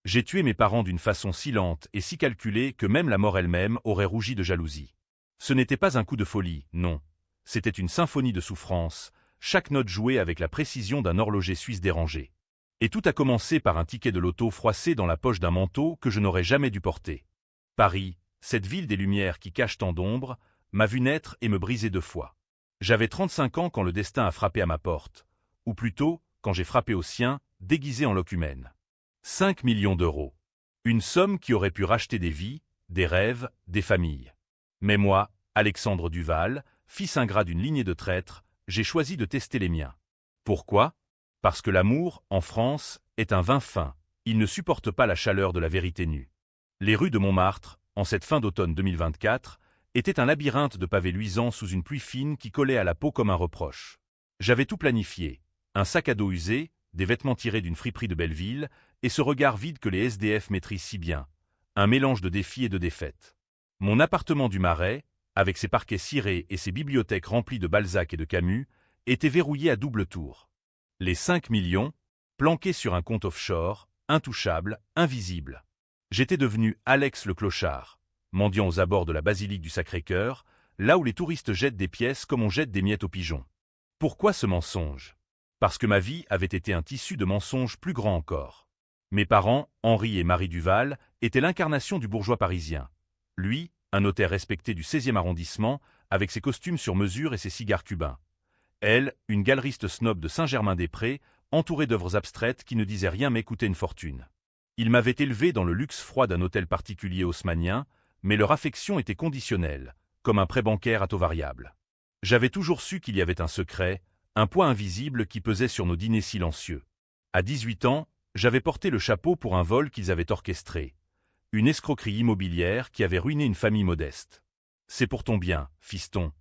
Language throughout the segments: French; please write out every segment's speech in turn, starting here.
J'ai tué mes parents d'une façon si lente et si calculée que même la mort elle-même aurait rougi de jalousie. Ce n'était pas un coup de folie, non. C'était une symphonie de souffrance, chaque note jouée avec la précision d'un horloger suisse dérangé. Et tout a commencé par un ticket de loto froissé dans la poche d'un manteau que je n'aurais jamais dû porter. Paris, cette ville des lumières qui cache tant d'ombre, m'a vu naître et me briser 2 fois. J'avais 35 ans quand le destin a frappé à ma porte, ou plutôt, quand j'ai frappé au sien, déguisé en locumène. 5 millions d'euros. Une somme qui aurait pu racheter des vies, des rêves, des familles. Mais moi, Alexandre Duval, fils ingrat d'une lignée de traîtres, j'ai choisi de tester les miens. Pourquoi? Parce que l'amour, en France, est un vin fin, il ne supporte pas la chaleur de la vérité nue. Les rues de Montmartre, en cette fin d'automne 2024, étaient un labyrinthe de pavés luisants sous une pluie fine qui collait à la peau comme un reproche. J'avais tout planifié, un sac à dos usé, des vêtements tirés d'une friperie de Belleville, et ce regard vide que les SDF maîtrisent si bien, un mélange de défis et de défaites. Mon appartement du Marais, avec ses parquets cirés et ses bibliothèques remplies de Balzac et de Camus, était verrouillé à double tour. Les 5 millions, planqués sur un compte offshore, intouchable, invisible. J'étais devenu Alex le clochard, mendiant aux abords de la basilique du Sacré-Cœur, là où les touristes jettent des pièces comme on jette des miettes aux pigeons. Pourquoi ce mensonge? Parce que ma vie avait été un tissu de mensonges plus grand encore. Mes parents, Henri et Marie Duval, étaient l'incarnation du bourgeois parisien. Lui, un notaire respecté du 16e arrondissement, avec ses costumes sur mesure et ses cigares cubains. Elle, une galeriste snob de Saint-Germain-des-Prés, entourée d'œuvres abstraites qui ne disaient rien mais coûtaient une fortune. Ils m'avaient élevé dans le luxe froid d'un hôtel particulier haussmannien, mais leur affection était conditionnelle, comme un prêt bancaire à taux variable. J'avais toujours su qu'il y avait un secret, un poids invisible qui pesait sur nos dîners silencieux. À 18 ans, j'avais porté le chapeau pour un vol qu'ils avaient orchestré. Une escroquerie immobilière qui avait ruiné une famille modeste. C'est pour ton bien, fiston,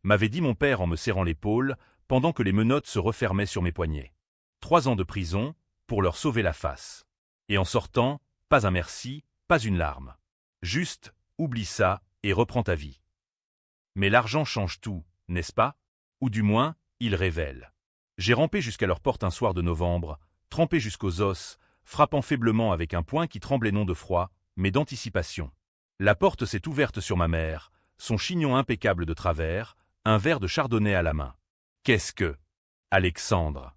m'avait dit mon père en me serrant l'épaule, pendant que les menottes se refermaient sur mes poignets. 3 ans de prison, pour leur sauver la face. Et en sortant, pas un merci, pas une larme. Juste, oublie ça, et reprends ta vie. Mais l'argent change tout, n'est-ce pas? Ou du moins, il révèle. J'ai rampé jusqu'à leur porte un soir de novembre, trempé jusqu'aux os, frappant faiblement avec un poing qui tremblait non de froid, mais d'anticipation. La porte s'est ouverte sur ma mère, son chignon impeccable de travers, un verre de chardonnay à la main. Qu'est-ce que... Alexandre.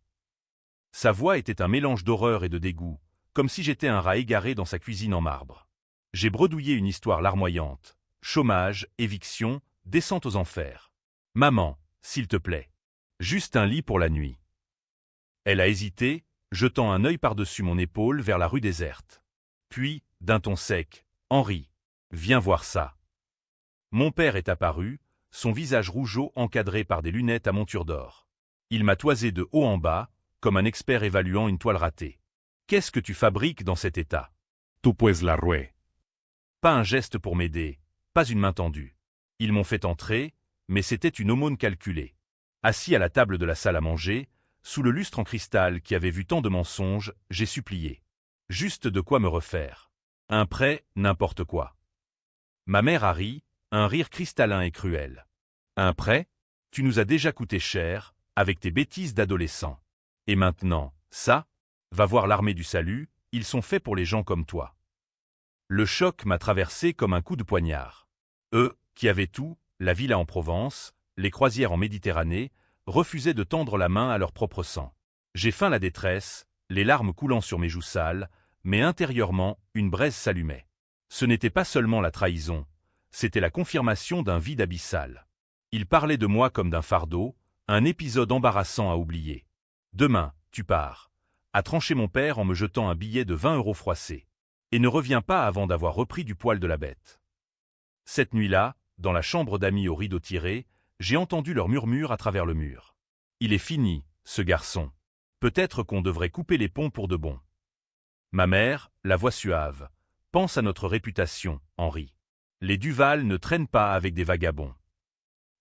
Sa voix était un mélange d'horreur et de dégoût, comme si j'étais un rat égaré dans sa cuisine en marbre. J'ai bredouillé une histoire larmoyante. Chômage, éviction, descente aux enfers. Maman, s'il te plaît. Juste un lit pour la nuit. Elle a hésité, jetant un œil par-dessus mon épaule vers la rue déserte. Puis, d'un ton sec, Henri, viens voir ça. Mon père est apparu, son visage rougeau encadré par des lunettes à monture d'or. Il m'a toisé de haut en bas, comme un expert évaluant une toile ratée. Qu'est-ce que tu fabriques dans cet état? Tú pues la roué. Pas un geste pour m'aider, pas une main tendue. Ils m'ont fait entrer, mais c'était une aumône calculée. Assis à la table de la salle à manger, sous le lustre en cristal qui avait vu tant de mensonges, j'ai supplié. Juste de quoi me refaire. Un prêt, n'importe quoi. Ma mère a ri, un rire cristallin et cruel. Un prêt? Tu nous as déjà coûté cher, avec tes bêtises d'adolescent. Et maintenant, ça? Va voir l'armée du salut, ils sont faits pour les gens comme toi. Le choc m'a traversé comme un coup de poignard. Eux, qui avaient tout, la villa en Provence, les croisières en Méditerranée, refusaient de tendre la main à leur propre sang. J'ai feint la détresse, les larmes coulant sur mes joues sales, mais intérieurement, une braise s'allumait. Ce n'était pas seulement la trahison, c'était la confirmation d'un vide abyssal. Ils parlaient de moi comme d'un fardeau, un épisode embarrassant à oublier. Demain, tu pars, a tranché mon père en me jetant un billet de 20 € froissé. Et ne reviens pas avant d'avoir repris du poil de la bête. Cette nuit-là, dans la chambre d'amis aux rideaux tirés, j'ai entendu leur murmure à travers le mur. Il est fini, ce garçon. Peut-être qu'on devrait couper les ponts pour de bon. Ma mère, la voix suave, pense à notre réputation, Henri. Les Duval ne traînent pas avec des vagabonds.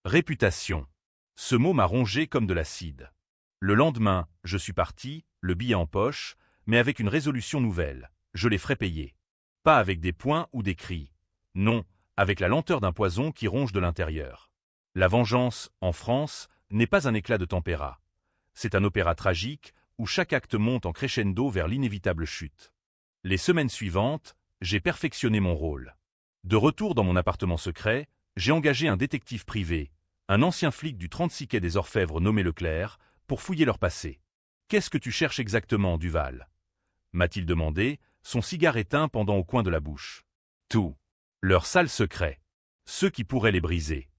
Réputation. Ce mot m'a rongé comme de l'acide. Le lendemain, je suis parti, le billet en poche, mais avec une résolution nouvelle. Je les ferai payer. Pas avec des poings ou des cris. Non, avec la lenteur d'un poison qui ronge de l'intérieur. La vengeance, en France, n'est pas un éclat de tempéra. C'est un opéra tragique où chaque acte monte en crescendo vers l'inévitable chute. Les semaines suivantes, j'ai perfectionné mon rôle. De retour dans mon appartement secret, j'ai engagé un détective privé, un ancien flic du 36 quai des Orfèvres nommé Leclerc, pour fouiller leur passé. « Qu'est-ce que tu cherches exactement, Duval » m'a-t-il demandé, son cigare éteint pendant au coin de la bouche. « Tout. Leurs sales secrets. Ceux qui pourraient les briser. »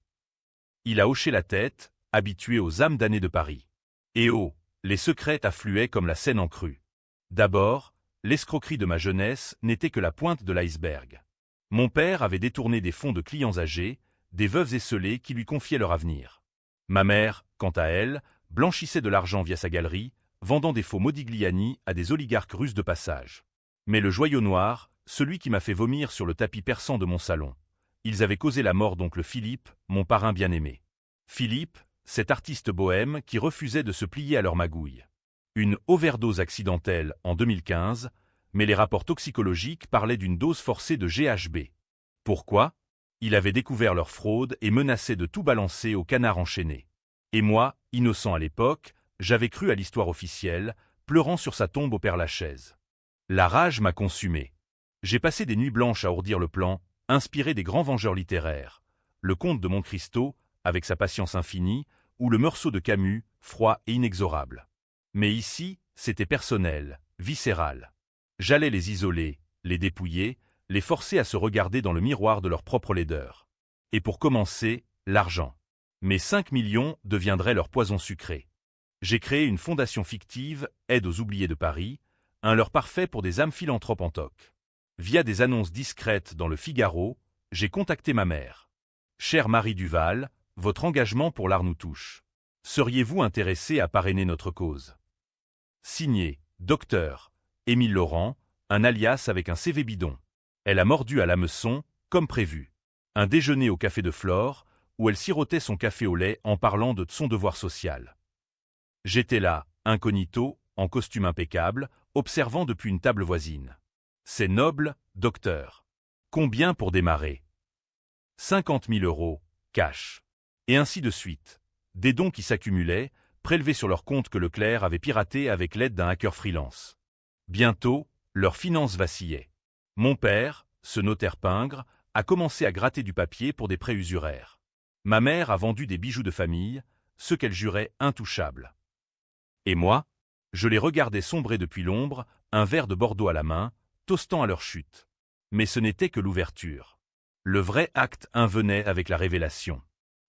Il a hoché la tête, habitué aux âmes damnées de Paris. Et oh, les secrets affluaient comme la Seine en crue. D'abord, l'escroquerie de ma jeunesse n'était que la pointe de l'iceberg. Mon père avait détourné des fonds de clients âgés, des veuves esseulées qui lui confiaient leur avenir. Ma mère, quant à elle, blanchissait de l'argent via sa galerie, vendant des faux Modigliani à des oligarques russes de passage. Mais le joyau noir, celui qui m'a fait vomir sur le tapis persan de mon salon. Ils avaient causé la mort d'oncle Philippe, mon parrain bien-aimé. Philippe, cet artiste bohème qui refusait de se plier à leur magouille. Une overdose accidentelle en 2015, mais les rapports toxicologiques parlaient d'une dose forcée de GHB. Pourquoi ? Il avait découvert leur fraude et menaçait de tout balancer au canard enchaîné. Et moi, innocent à l'époque, j'avais cru à l'histoire officielle, pleurant sur sa tombe au Père-Lachaise. La rage m'a consumé. J'ai passé des nuits blanches à ourdir le plan, inspiré des grands vengeurs littéraires, le comte de Monte Cristo, avec sa patience infinie, ou le Meursault de Camus, froid et inexorable. Mais ici, c'était personnel, viscéral. J'allais les isoler, les dépouiller, les forcer à se regarder dans le miroir de leur propre laideur. Et pour commencer, l'argent. Mes 5 millions deviendraient leur poison sucré. J'ai créé une fondation fictive, Aide aux oubliés de Paris, un leurre parfait pour des âmes philanthropes en toc. Via des annonces discrètes dans le Figaro, j'ai contacté ma mère. « Chère Marie Duval, votre engagement pour l'art nous touche. Seriez-vous intéressée à parrainer notre cause ?» Signé, Docteur Émile Laurent, un alias avec un CV bidon. Elle a mordu à l'hameçon, comme prévu. Un déjeuner au café de Flore, où elle sirotait son café au lait en parlant de son devoir social. J'étais là, incognito, en costume impeccable, observant depuis une table voisine. C'est noble, docteur. Combien pour démarrer ? 50 000 €, cash. Et ainsi de suite. Des dons qui s'accumulaient, prélevés sur leur compte que Leclerc avait piraté avec l'aide d'un hacker freelance. Bientôt, leurs finances vacillaient. Mon père, ce notaire pingre, a commencé à gratter du papier pour des prêts usuraires. Ma mère a vendu des bijoux de famille, ceux qu'elle jurait intouchables. Et moi, je les regardais sombrer depuis l'ombre, un verre de Bordeaux à la main, toastant à leur chute. Mais ce n'était que l'ouverture. Le vrai acte venait avec la révélation.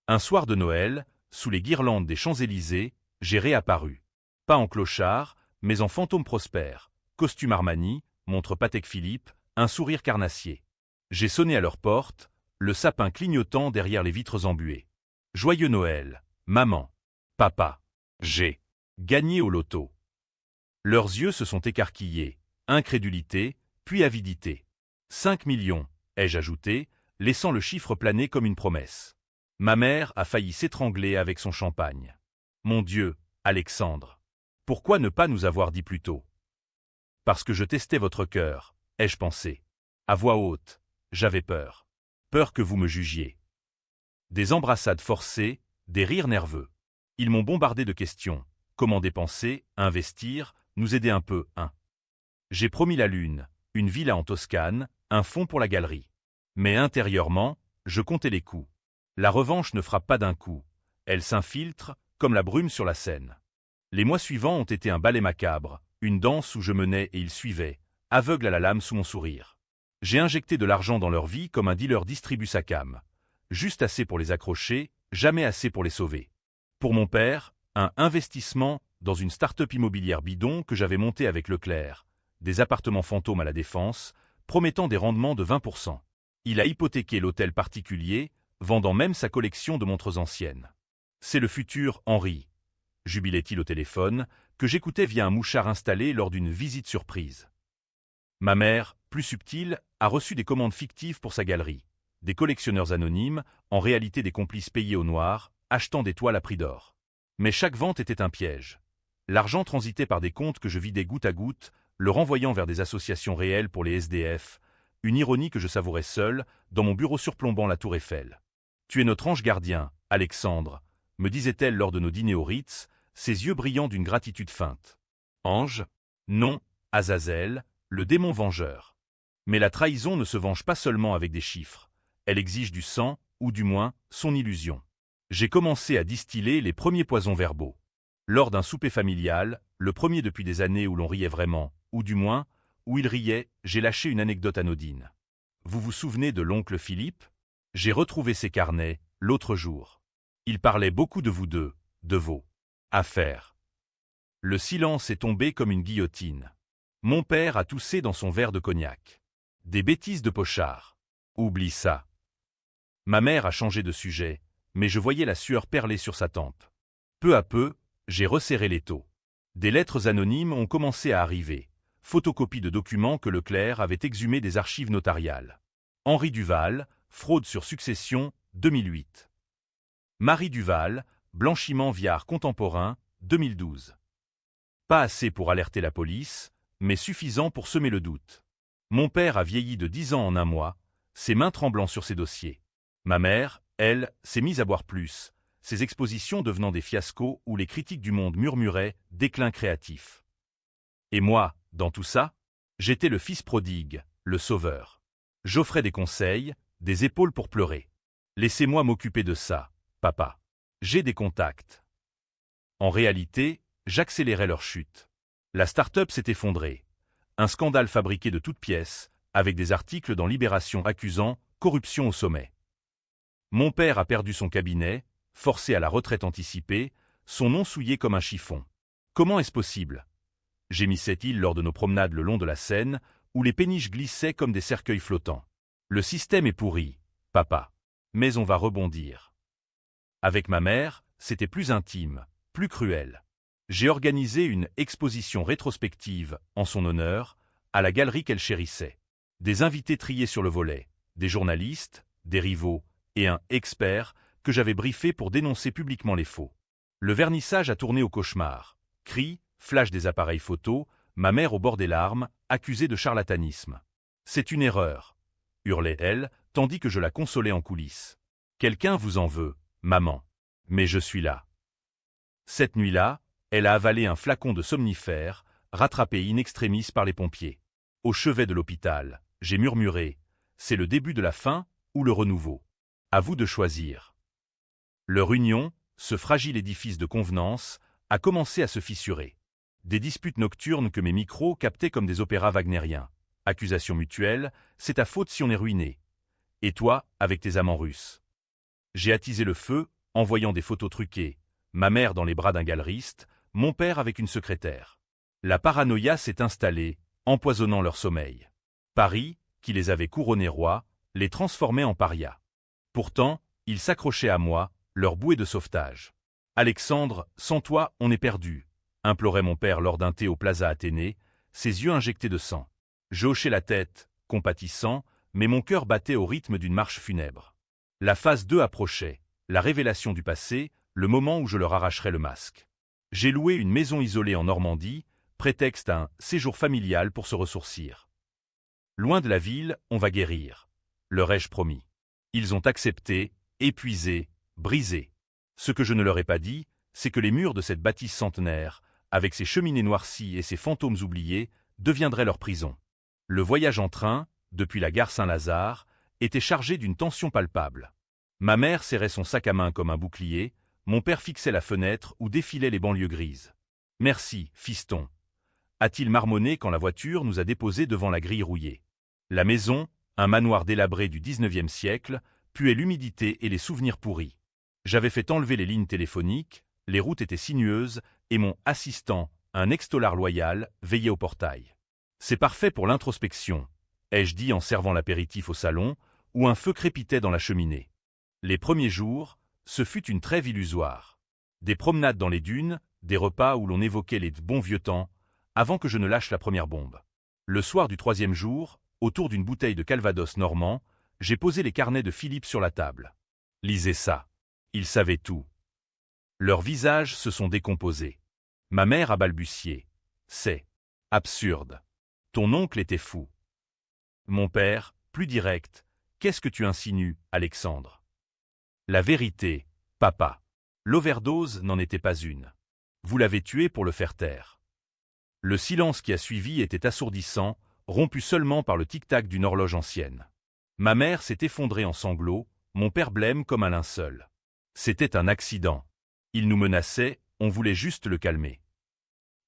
Un soir de Noël, sous les guirlandes des Champs-Élysées, j'ai réapparu. Pas en clochard, mais en fantôme prospère, costume Armani, montre Patek Philippe, un sourire carnassier. J'ai sonné à leur porte, le sapin clignotant derrière les vitres embuées. Joyeux Noël, maman, papa, j'ai gagné au loto. Leurs yeux se sont écarquillés, incrédulité, puis avidité. 5 millions, ai-je ajouté, laissant le chiffre planer comme une promesse. Ma mère a failli s'étrangler avec son champagne. Mon Dieu, Alexandre, pourquoi ne pas nous avoir dit plus tôt ? Parce que je testais votre cœur, ai-je pensé. À voix haute, j'avais peur. Peur que vous me jugiez. Des embrassades forcées, des rires nerveux. Ils m'ont bombardé de questions. Comment dépenser, investir, nous aider un peu, hein ? J'ai promis la lune, une villa en Toscane, un fonds pour la galerie. Mais intérieurement, je comptais les coups. La revanche ne frappe pas d'un coup. Elle s'infiltre, comme la brume sur la Seine. Les mois suivants ont été un ballet macabre, une danse où je menais et ils suivaient, aveugles à la lame sous mon sourire. J'ai injecté de l'argent dans leur vie comme un dealer distribue sa cam. Juste assez pour les accrocher, jamais assez pour les sauver. Pour mon père, un investissement dans une start-up immobilière bidon que j'avais montée avec Leclerc, des appartements fantômes à la Défense, promettant des rendements de 20%. Il a hypothéqué l'hôtel particulier, vendant même sa collection de montres anciennes. C'est le futur Henri, jubilait-il au téléphone, que j'écoutais via un mouchard installé lors d'une visite surprise. Ma mère, plus subtile, a reçu des commandes fictives pour sa galerie. Des collectionneurs anonymes, en réalité des complices payés au noir, achetant des toiles à prix d'or. Mais chaque vente était un piège. L'argent transitait par des comptes que je vidais goutte à goutte, le renvoyant vers des associations réelles pour les SDF, une ironie que je savourais seul, dans mon bureau surplombant la tour Eiffel. « Tu es notre ange gardien, Alexandre », me disait-elle lors de nos dîners au Ritz, ses yeux brillant d'une gratitude feinte. Ange ? Non, Azazel, le démon vengeur. Mais la trahison ne se venge pas seulement avec des chiffres, elle exige du sang, ou du moins, son illusion. J'ai commencé à distiller les premiers poisons verbaux. Lors d'un souper familial, le premier depuis des années où l'on riait vraiment, ou du moins, où il riait, j'ai lâché une anecdote anodine. Vous vous souvenez de l'oncle Philippe? J'ai retrouvé ses carnets, l'autre jour. Il parlait beaucoup de vous deux, de vos affaires. Le silence est tombé comme une guillotine. Mon père a toussé dans son verre de cognac. Des bêtises de pochard. Oublie ça. Ma mère a changé de sujet, mais je voyais la sueur perler sur sa tempe. Peu à peu, j'ai resserré l'étau. Des lettres anonymes ont commencé à arriver, photocopies de documents que Leclerc avait exhumés des archives notariales. Henri Duval, fraude sur succession, 2008. Marie Duval, blanchiment via art contemporain, 2012. Pas assez pour alerter la police, mais suffisant pour semer le doute. Mon père a vieilli de 10 ans en un mois, ses mains tremblant sur ses dossiers. Ma mère, elle, s'est mise à boire plus, ses expositions devenant des fiascos où les critiques du monde murmuraient « déclin créatif ». Et moi, dans tout ça, j'étais le fils prodigue, le sauveur. J'offrais des conseils, des épaules pour pleurer. Laissez-moi m'occuper de ça, papa. J'ai des contacts. En réalité, j'accélérais leur chute. La start-up s'est effondrée. Un scandale fabriqué de toutes pièces, avec des articles dans Libération accusant corruption au sommet. Mon père a perdu son cabinet, forcé à la retraite anticipée, son nom souillé comme un chiffon. Comment est-ce possible? Gémissait-il lors de nos promenades le long de la Seine, où les péniches glissaient comme des cercueils flottants. Le système est pourri, papa. Mais on va rebondir. Avec ma mère, c'était plus intime, plus cruel. J'ai organisé une exposition rétrospective, en son honneur, à la galerie qu'elle chérissait. Des invités triés sur le volet, des journalistes, des rivaux, et un expert que j'avais briefé pour dénoncer publiquement les faux. Le vernissage a tourné au cauchemar. Cris, flash des appareils photo, ma mère au bord des larmes, accusée de charlatanisme. C'est une erreur, hurlait-elle, tandis que je la consolais en coulisses. Quelqu'un vous en veut, maman. Mais je suis là. Cette nuit-là, elle a avalé un flacon de somnifère, rattrapé in extremis par les pompiers. Au chevet de l'hôpital, j'ai murmuré « C'est le début de la fin ou le renouveau. À vous de choisir. » Leur union, ce fragile édifice de convenance, a commencé à se fissurer. Des disputes nocturnes que mes micros captaient comme des opéras wagnériens. Accusations mutuelles, c'est ta faute si on est ruiné. Et toi, avec tes amants russes. J'ai attisé le feu, envoyant des photos truquées, ma mère dans les bras d'un galeriste, mon père avec une secrétaire. La paranoïa s'est installée, empoisonnant leur sommeil. Paris, qui les avait couronnés rois, les transformait en parias. Pourtant, ils s'accrochaient à moi, leur bouée de sauvetage. « Alexandre, sans toi, on est perdu », implorait mon père lors d'un thé au Plaza Athénée, ses yeux injectés de sang. Je hochais la tête, compatissant, mais mon cœur battait au rythme d'une marche funèbre. La phase 2 approchait, la révélation du passé, le moment où je leur arracherais le masque. J'ai loué une maison isolée en Normandie, prétexte à un séjour familial pour se ressourcir. Loin de la ville, on va guérir, leur ai-je promis. Ils ont accepté, épuisés, brisés. Ce que je ne leur ai pas dit, c'est que les murs de cette bâtisse centenaire, avec ses cheminées noircies et ses fantômes oubliés, deviendraient leur prison. Le voyage en train, depuis la gare Saint-Lazare, était chargé d'une tension palpable. Ma mère serrait son sac à main comme un bouclier, mon père fixait la fenêtre où défilaient les banlieues grises. « Merci, fiston », a-t-il marmonné quand la voiture nous a déposés devant la grille rouillée. La maison, un manoir délabré du XIXe siècle, puait l'humidité et les souvenirs pourris. J'avais fait enlever les lignes téléphoniques, les routes étaient sinueuses, et mon assistant, un ex-tolard loyal, veillait au portail. C'est parfait pour l'introspection, ai-je dit en servant l'apéritif au salon, où un feu crépitait dans la cheminée. Les premiers jours, ce fut une trêve illusoire. Des promenades dans les dunes, des repas où l'on évoquait les bons vieux temps, avant que je ne lâche la première bombe. Le soir du 3e jour, autour d'une bouteille de calvados normand, j'ai posé les carnets de Philippe sur la table. Lisez ça. Ils savaient tout. Leurs visages se sont décomposés. Ma mère a balbutié. C'est absurde. Ton oncle était fou. Mon père, plus direct. Qu'est-ce que tu insinues, Alexandre? La vérité, papa. L'overdose n'en était pas une. Vous l'avez tué pour le faire taire. Le silence qui a suivi était assourdissant, rompu seulement par le tic-tac d'une horloge ancienne. Ma mère s'est effondrée en sanglots, mon père blême comme un linceul. C'était un accident. Il nous menaçait, on voulait juste le calmer.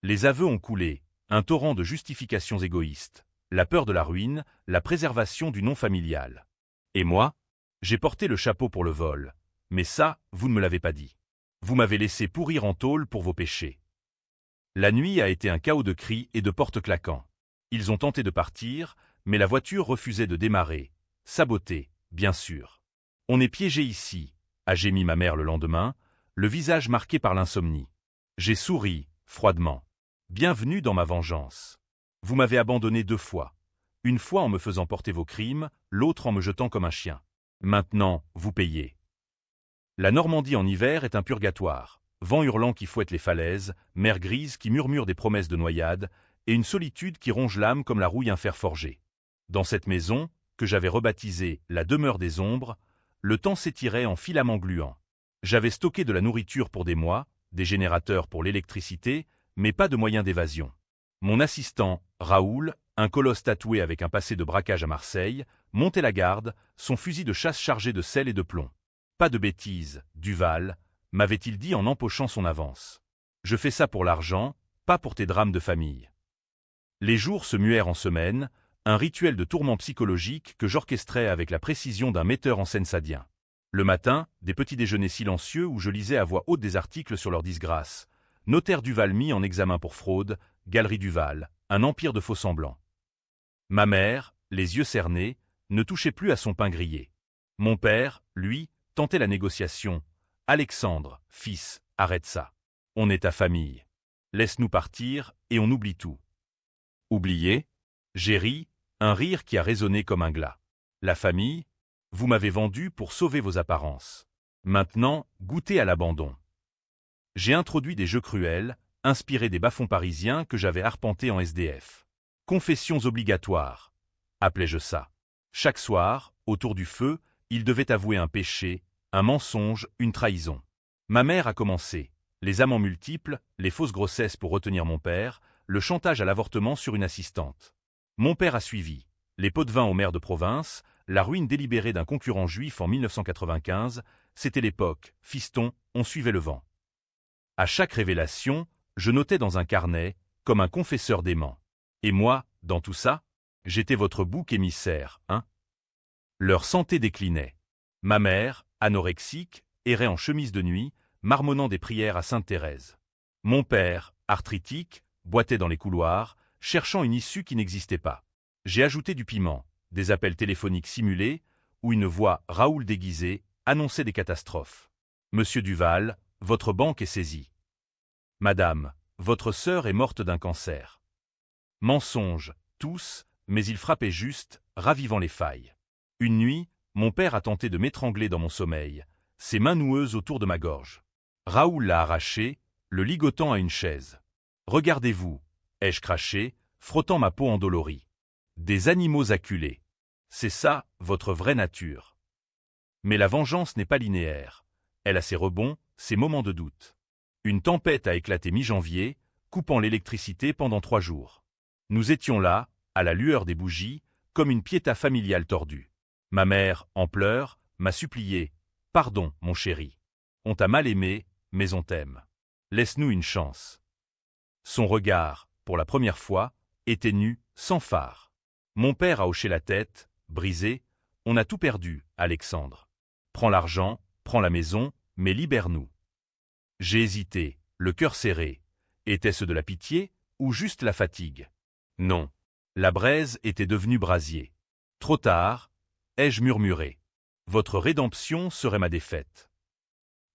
Les aveux ont coulé, un torrent de justifications égoïstes, la peur de la ruine, la préservation du nom familial. Et moi? J'ai porté le chapeau pour le vol, mais ça, vous ne me l'avez pas dit. Vous m'avez laissé pourrir en tôle pour vos péchés. La nuit a été un chaos de cris et de portes claquants. Ils ont tenté de partir, mais la voiture refusait de démarrer. Sabotée, bien sûr. On est piégé ici, a gémi ma mère le lendemain, le visage marqué par l'insomnie. J'ai souri, froidement. Bienvenue dans ma vengeance. Vous m'avez abandonné 2 fois. Une fois en me faisant porter vos crimes, l'autre en me jetant comme un chien. Maintenant, vous payez. La Normandie en hiver est un purgatoire. Vent hurlant qui fouette les falaises, mer grise qui murmure des promesses de noyade, et une solitude qui ronge l'âme comme la rouille un fer forgé. Dans cette maison, que j'avais rebaptisée la demeure des ombres, le temps s'étirait en filaments gluants. J'avais stocké de la nourriture pour des mois, des générateurs pour l'électricité, mais pas de moyens d'évasion. Mon assistant, Raoul, un colosse tatoué avec un passé de braquage à Marseille, montait la garde, son fusil de chasse chargé de sel et de plomb. Pas de bêtises, Duval, m'avait-il dit en empochant son avance. Je fais ça pour l'argent, pas pour tes drames de famille. Les jours se muèrent en semaines, un rituel de tourment psychologique que j'orchestrais avec la précision d'un metteur en scène sadien. Le matin, des petits déjeuners silencieux où je lisais à voix haute des articles sur leur disgrâce. Notaire Duval mis en examen pour fraude, Galerie Duval, un empire de faux-semblants. Ma mère, les yeux cernés, ne touchait plus à son pain grillé. Mon père, lui, tentait la négociation. Alexandre, fils, arrête ça. On est ta famille. Laisse-nous partir et on oublie tout. Oublier? J'ai ri, un rire qui a résonné comme un glas. La famille? Vous m'avez vendu pour sauver vos apparences. Maintenant, goûtez à l'abandon. J'ai introduit des jeux cruels, inspirés des bas-fonds parisiens que j'avais arpentés en SDF. Confessions obligatoires, appelais-je ça. Chaque soir, autour du feu, il devait avouer un péché, un mensonge, une trahison. Ma mère a commencé. Les amants multiples, les fausses grossesses pour retenir mon père, le chantage à l'avortement sur une assistante. Mon père a suivi. Les pots de vin au maire de province, la ruine délibérée d'un concurrent juif en 1995, c'était l'époque. Fiston, on suivait le vent. À chaque révélation, je notais dans un carnet, comme un confesseur dément. Et moi, dans tout ça, j'étais votre bouc émissaire, hein? Leur santé déclinait. Ma mère, anorexique, errait en chemise de nuit, marmonnant des prières à Sainte-Thérèse. Mon père, arthritique, boitait dans les couloirs, cherchant une issue qui n'existait pas. J'ai ajouté du piment, des appels téléphoniques simulés, où une voix Raoul déguisée annonçait des catastrophes. Monsieur Duval, votre banque est saisie. Madame, votre sœur est morte d'un cancer. Mensonges, tous, mais il frappait juste, ravivant les failles. Une nuit, mon père a tenté de m'étrangler dans mon sommeil, ses mains noueuses autour de ma gorge. Raoul l'a arraché, le ligotant à une chaise. Regardez-vous, ai-je craché, frottant ma peau endolorie. Des animaux acculés. C'est ça, votre vraie nature. Mais la vengeance n'est pas linéaire. Elle a ses rebonds, ses moments de doute. Une tempête a éclaté mi-janvier, coupant l'électricité pendant 3 jours. Nous étions là, à la lueur des bougies, comme une piéta familiale tordue. Ma mère, en pleurs, m'a supplié « Pardon, mon chéri. On t'a mal aimé, mais on t'aime. Laisse-nous une chance. » Son regard, pour la première fois, était nu, sans phare. Mon père a hoché la tête, brisé. « On a tout perdu, Alexandre. Prends l'argent, prends la maison, mais libère-nous. » J'ai hésité, le cœur serré. Était-ce de la pitié ou juste la fatigue? Non. La braise était devenue brasier. Trop tard, ai-je murmuré. Votre rédemption serait ma défaite.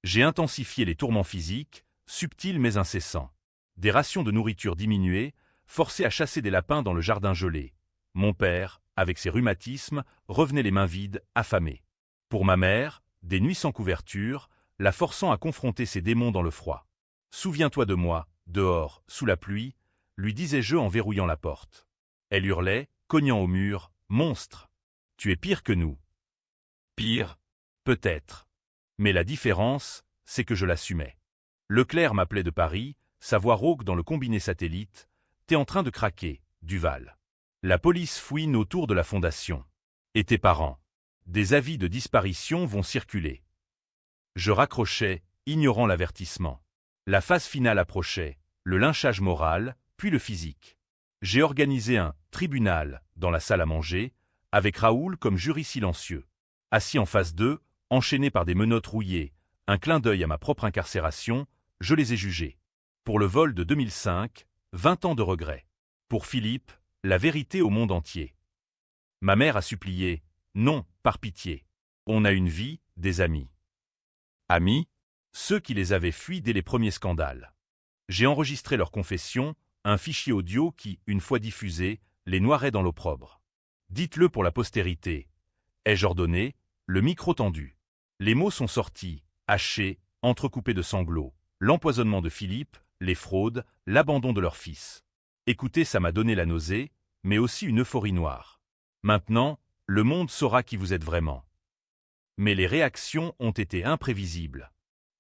J'ai intensifié les tourments physiques, subtils mais incessants. Des rations de nourriture diminuées, forcé à chasser des lapins dans le jardin gelé. Mon père, avec ses rhumatismes, revenait les mains vides, affamé. Pour ma mère, des nuits sans couverture, la forçant à confronter ses démons dans le froid. Souviens-toi de moi, dehors, sous la pluie, lui disais-je en verrouillant la porte. Elle hurlait, cognant au mur, monstre. Tu es pire que nous. Pire? Peut-être. Mais la différence, c'est que je l'assumais. Leclerc m'appelait de Paris, sa voix rauque dans le combiné satellite. T'es en train de craquer, Duval. La police fouine autour de la fondation. Et tes parents? Des avis de disparition vont circuler. Je raccrochais, ignorant l'avertissement. La phase finale approchait, le lynchage moral, puis le physique. J'ai organisé un « tribunal » dans la salle à manger, avec Raoul comme jury silencieux. Assis en face d'eux, enchaînés par des menottes rouillées, un clin d'œil à ma propre incarcération, je les ai jugés. Pour le vol de 2005, 20 ans de regrets. Pour Philippe, la vérité au monde entier. Ma mère a supplié, non, par pitié. On a une vie, des amis. Amis? Ceux qui les avaient fuis dès les premiers scandales. J'ai enregistré leurs confessions, un fichier audio qui, une fois diffusé, les noierait dans l'opprobre. Dites-le pour la postérité. Ai-je ordonné, le micro tendu. Les mots sont sortis, hachés, entrecoupés de sanglots. L'empoisonnement de Philippe, les fraudes, l'abandon de leur fils. Écoutez, ça m'a donné la nausée, mais aussi une euphorie noire. Maintenant, le monde saura qui vous êtes vraiment. Mais les réactions ont été imprévisibles.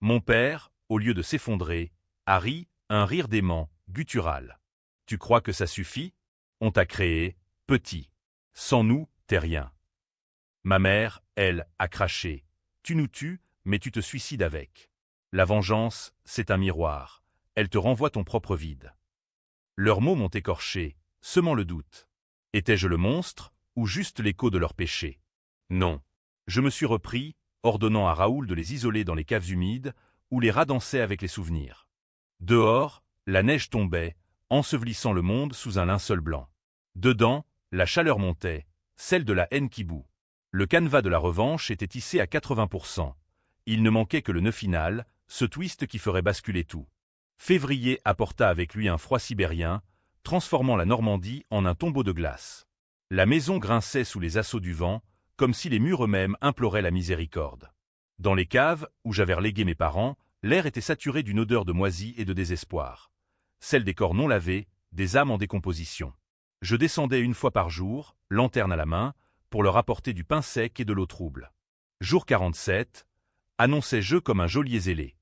Mon père, au lieu de s'effondrer, a ri, un rire dément, guttural. Tu crois que ça suffit? On t'a créé, petit. Sans nous, t'es rien. Ma mère, elle, a craché. Tu nous tues, mais tu te suicides avec. La vengeance, c'est un miroir. Elle te renvoie ton propre vide. Leurs mots m'ont écorché, semant le doute. Étais-je le monstre, ou juste l'écho de leur péché? Non. Je me suis repris, ordonnant à Raoul de les isoler dans les caves humides, où les rats dansaient avec les souvenirs. Dehors, la neige tombait, ensevelissant le monde sous un linceul blanc. Dedans, la chaleur montait, celle de la haine qui bout. Le canevas de la revanche était tissé à 80%. Il ne manquait que le nœud final, ce twist qui ferait basculer tout. Février apporta avec lui un froid sibérien, transformant la Normandie en un tombeau de glace. La maison grinçait sous les assauts du vent, comme si les murs eux-mêmes imploraient la miséricorde. Dans les caves, où j'avais relégué mes parents, l'air était saturé d'une odeur de moisi et de désespoir. Celle des corps non lavés, des âmes en décomposition. Je descendais une fois par jour, lanterne à la main, pour leur apporter du pain sec et de l'eau trouble. Jour 47, annonçais-je comme un geôlier zélé.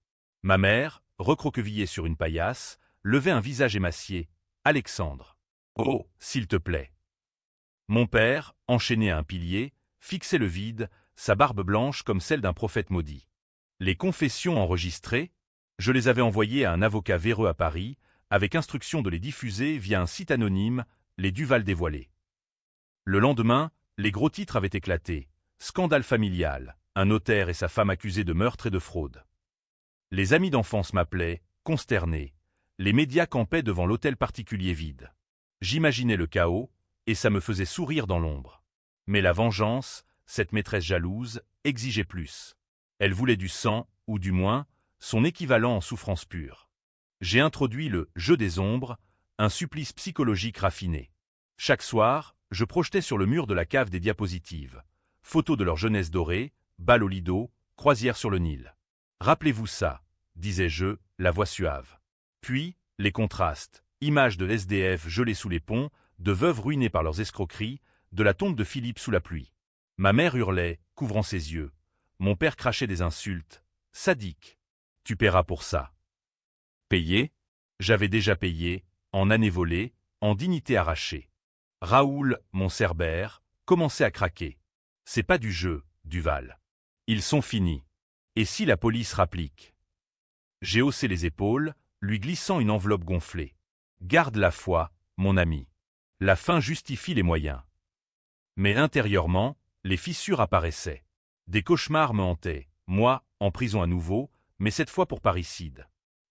Ma mère, recroquevillée sur une paillasse, levait un visage émacié. Alexandre. Oh, s'il te plaît. Mon père, enchaîné à un pilier, fixait le vide, sa barbe blanche comme celle d'un prophète maudit. Les confessions enregistrées, je les avais envoyées à un avocat véreux à Paris, avec instruction de les diffuser via un site anonyme, les Duval dévoilés. Le lendemain, les gros titres avaient éclaté. Scandale familial, un notaire et sa femme accusés de meurtre et de fraude. Les amis d'enfance m'appelaient, consternés. Les médias campaient devant l'hôtel particulier vide. J'imaginais le chaos, et ça me faisait sourire dans l'ombre. Mais la vengeance, cette maîtresse jalouse, exigeait plus. Elle voulait du sang, ou du moins, son équivalent en souffrance pure. J'ai introduit le « jeu des ombres », un supplice psychologique raffiné. Chaque soir, je projetais sur le mur de la cave des diapositives. Photos de leur jeunesse dorée, bal au Lido, croisière sur le Nil. Rappelez-vous ça, disais-je, la voix suave. Puis, les contrastes, images de SDF gelés sous les ponts, de veuves ruinées par leurs escroqueries, de la tombe de Philippe sous la pluie. Ma mère hurlait, couvrant ses yeux. Mon père crachait des insultes. Sadique. Tu paieras pour ça. Payer? J'avais déjà payé, en années volées, en dignité arrachée. Raoul, mon cerbère, commençait à craquer. C'est pas du jeu, Duval. Ils sont finis. Et si la police rapplique? J'ai haussé les épaules, lui glissant une enveloppe gonflée. Garde la foi, mon ami. La fin justifie les moyens. Mais intérieurement, les fissures apparaissaient. Des cauchemars me hantaient, moi, en prison à nouveau, mais cette fois pour parricide.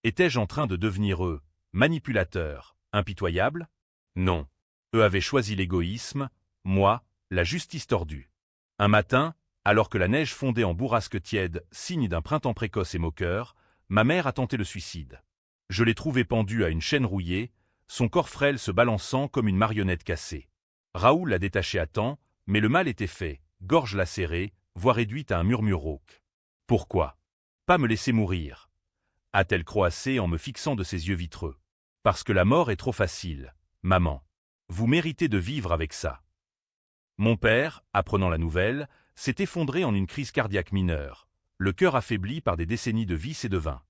Étais-je en train de devenir eux, manipulateur, impitoyable? Non. Eux avaient choisi l'égoïsme, moi, la justice tordue. Un matin, alors que la neige fondait en bourrasque tiède, signe d'un printemps précoce et moqueur, ma mère a tenté le suicide. Je l'ai trouvée pendue à une chaîne rouillée, son corps frêle se balançant comme une marionnette cassée. Raoul l'a détachée à temps, mais le mal était fait, gorge lacérée, voix réduite à un murmure rauque. Pourquoi? Pas me laisser mourir, a-t-elle croassé en me fixant de ses yeux vitreux. Parce que la mort est trop facile, maman. Vous méritez de vivre avec ça. Mon père, apprenant la nouvelle, s'est effondré en une crise cardiaque mineure, le cœur affaibli par des décennies de vices et de vin.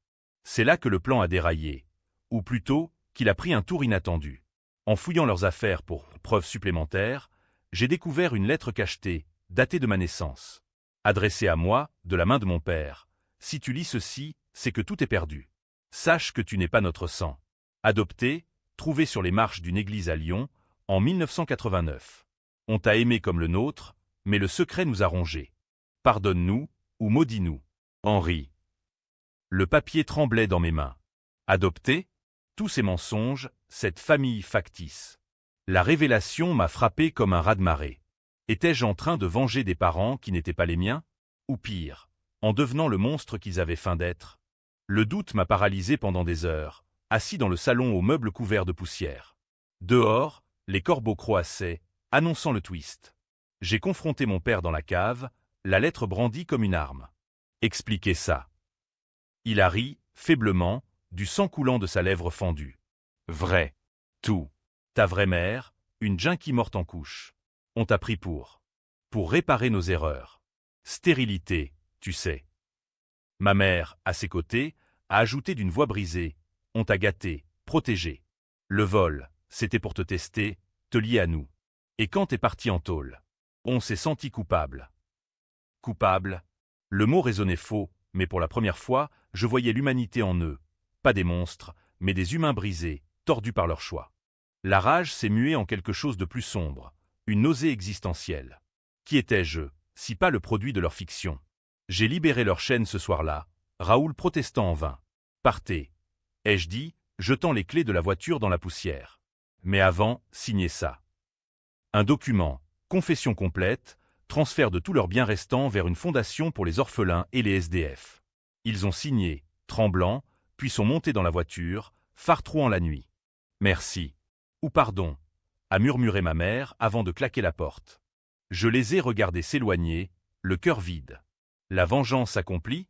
C'est là que le plan a déraillé, ou plutôt qu'il a pris un tour inattendu. En fouillant leurs affaires pour preuves supplémentaires, j'ai découvert une lettre cachetée, datée de ma naissance. Adressée à moi, de la main de mon père. Si tu lis ceci, c'est que tout est perdu. Sache que tu n'es pas notre sang. Adopté, trouvé sur les marches d'une église à Lyon, en 1989. On t'a aimé comme le nôtre, mais le secret nous a rongés. Pardonne-nous, ou maudis-nous. Henri. Le papier tremblait dans mes mains. Adopté? Tous ces mensonges, cette famille factice. La révélation m'a frappé comme un raz-de-marée. Étais-je en train de venger des parents qui n'étaient pas les miens? Ou pire, en devenant le monstre qu'ils avaient feint d'être? Le doute m'a paralysé pendant des heures, assis dans le salon aux meubles couverts de poussière. Dehors, les corbeaux croassaient, annonçant le twist. J'ai confronté mon père dans la cave, la lettre brandie comme une arme. Expliquez ça. Il a ri, faiblement, du sang coulant de sa lèvre fendue. Vrai. Tout. Ta vraie mère, une junkie morte en couche. On t'a pris pour réparer nos erreurs. Stérilité, tu sais. Ma mère, à ses côtés, a ajouté d'une voix brisée. On t'a gâté, protégé. Le vol, c'était pour te tester, te lier à nous. Et quand t'es parti en tôle, on s'est senti coupable. Coupable? Le mot résonnait faux, mais pour la première fois, je voyais l'humanité en eux. Pas des monstres, mais des humains brisés, tordus par leur choix. La rage s'est muée en quelque chose de plus sombre, une nausée existentielle. Qui étais-je, si pas le produit de leur fiction? J'ai libéré leur chaîne ce soir-là, Raoul protestant en vain. Partez, ai-je dit, jetant les clés de la voiture dans la poussière. Mais avant, signez ça. Un document, confession complète, transfert de tous leurs biens restants vers une fondation pour les orphelins et les SDF. Ils ont signé, tremblants, puis sont montés dans la voiture, phare trouant la nuit. Merci. Ou pardon, a murmuré ma mère avant de claquer la porte. Je les ai regardés s'éloigner, le cœur vide. La vengeance accomplie?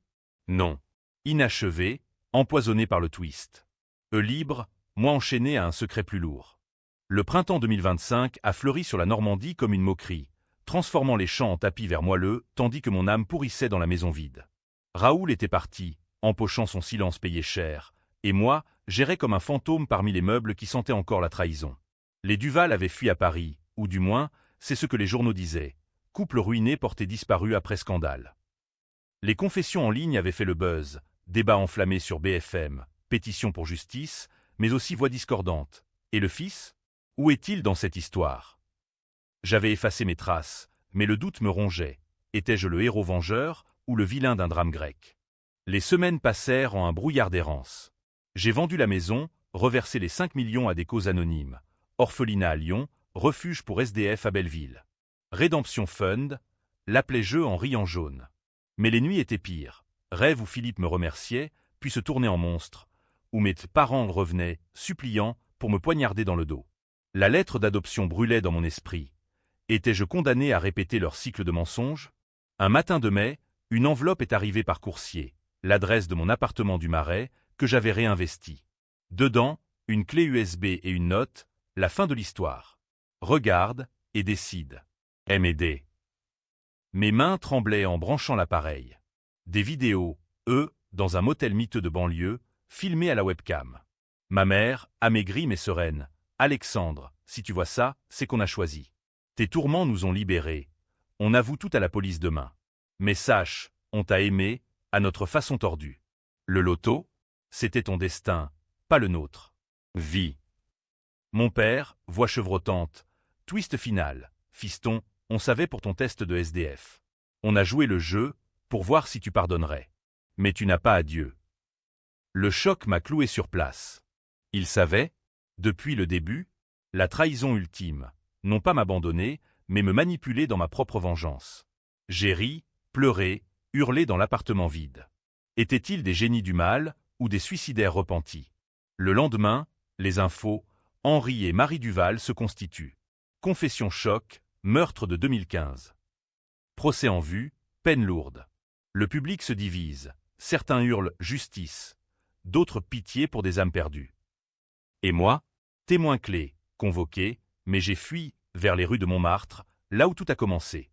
Non. Inachevée, empoisonnée par le twist. Eux libres, moi enchaîné à un secret plus lourd. Le printemps 2025 a fleuri sur la Normandie comme une moquerie, transformant les champs en tapis vert moelleux, tandis que mon âme pourrissait dans la maison vide. Raoul était parti, empochant son silence payé cher, et moi, j'errais comme un fantôme parmi les meubles qui sentaient encore la trahison. Les Duval avaient fui à Paris, ou du moins, c'est ce que les journaux disaient. Couple ruiné porté disparu après scandale. Les confessions en ligne avaient fait le buzz, débat enflammé sur BFM, pétition pour justice, mais aussi voix discordantes. Et le fils? Où est-il dans cette histoire? J'avais effacé mes traces, mais le doute me rongeait. Étais-je le héros vengeur ou le vilain d'un drame grec? Les semaines passèrent en un brouillard d'errance. J'ai vendu la maison, reversé les 5 millions à des causes anonymes. Orphelinat à Lyon, refuge pour SDF à Belleville. Rédemption Fund, l'appelait-je en riant jaune. Mais les nuits étaient pires. Rêve où Philippe me remerciait, puis se tournait en monstre, où mes parents revenaient, suppliants, pour me poignarder dans le dos. La lettre d'adoption brûlait dans mon esprit. Étais-je condamné à répéter leur cycle de mensonges? Un matin de mai, une enveloppe est arrivée par coursier, l'adresse de mon appartement du Marais, que j'avais réinvesti. Dedans, une clé USB et une note, la fin de l'histoire. Regarde et décide. M&D. Mes mains tremblaient en branchant l'appareil. Des vidéos, dans un motel miteux de banlieue, filmées à la webcam. Ma mère, amaigrie mais sereine. Alexandre, si tu vois ça, c'est qu'on a choisi. Tes tourments nous ont libérés. On avoue tout à la police demain. Mais sache, on t'a aimé, à notre façon tordue. Le loto? C'était ton destin, pas le nôtre. Vie. Mon père, voix chevrotante. Twist final. Fiston, on savait pour ton test de SDF. On a joué le jeu, pour voir si tu pardonnerais. Mais tu n'as pas adieu. Le choc m'a cloué sur place. Il savait, depuis le début, la trahison ultime, non pas m'abandonner, mais me manipuler dans ma propre vengeance. J'ai ri, pleuré, hurlé dans l'appartement vide. Étaient-ils des génies du mal, ou des suicidaires repentis? Le lendemain, les infos, Henri et Marie Duval se constituent. Confession choc, meurtre de 2015. Procès en vue, peine lourde. Le public se divise, certains hurlent « justice », d'autres « pitié pour des âmes perdues ». Et moi, témoin clé, convoqué, mais j'ai fui vers les rues de Montmartre, là où tout a commencé.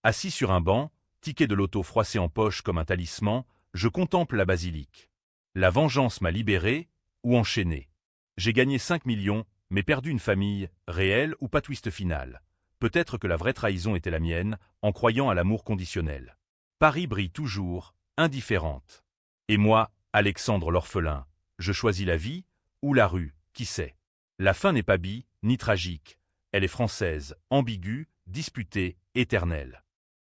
Assis sur un banc, ticket de loto froissé en poche comme un talisman, je contemple la basilique. La vengeance m'a libéré ou enchaîné. J'ai gagné 5 millions, mais perdu une famille, réelle ou pas twist final. Peut-être que la vraie trahison était la mienne, en croyant à l'amour conditionnel. Paris brille toujours, indifférente. Et moi, Alexandre l'orphelin, je choisis la vie ou la rue, qui sait. La fin n'est pas bi, ni tragique. Elle est française, ambiguë, disputée, éternelle.